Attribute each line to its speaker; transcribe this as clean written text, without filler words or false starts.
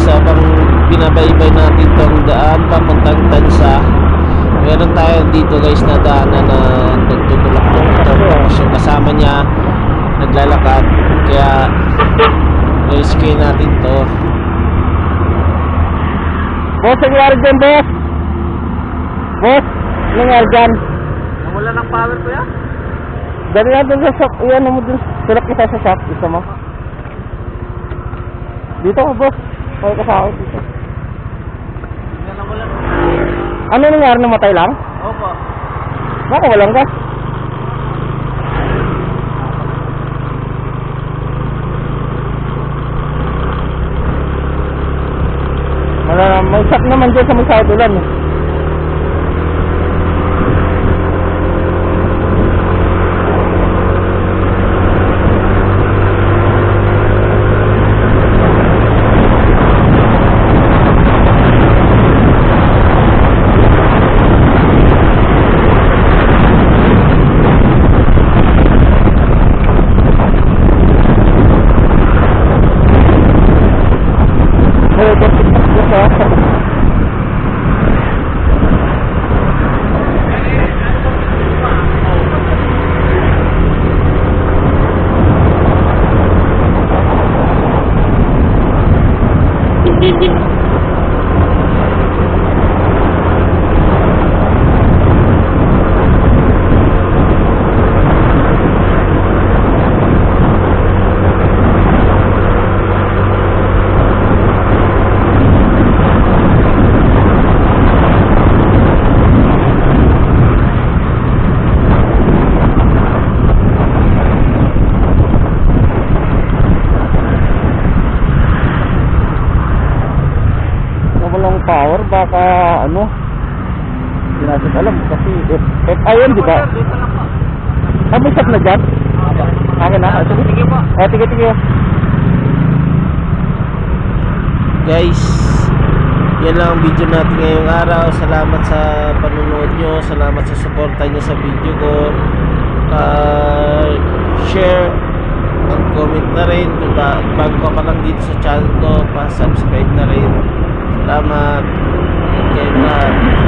Speaker 1: habang binabaybay natin tong daan papuntang Tansa, meron tayo dito guys na daanan na nagtutulak ng motor, tapos yung kasama niya naglalakad, kaya rescue natin to.
Speaker 2: Boss, nangyari dyan, boss? Boss, nangyari dyan?
Speaker 1: Nawala ng power ko yan?
Speaker 2: Dali na dun sa shop, iyan mo dun, tulak kita sa shop, gusto mo? Dito ka, boss. Kaya ka sa akin dito. Ano nangyari, namatay lang?
Speaker 1: Opo.
Speaker 2: Baka walang gas. May shop naman dyan sa may side ulan. Power, baka ano, hindi natin alam kasi FIM, di ba? May shot na dyan? Akin na? Sige po. Tige.
Speaker 1: Guys, yan lang ang video natin ngayong araw. Salamat sa panonood nyo, salamat sa suporta nyo sa video ko. Share and comment na rin. Kung bago ka pa lang dito sa channel ko, pa-subscribe na rin. Salamat. Thank you lahat.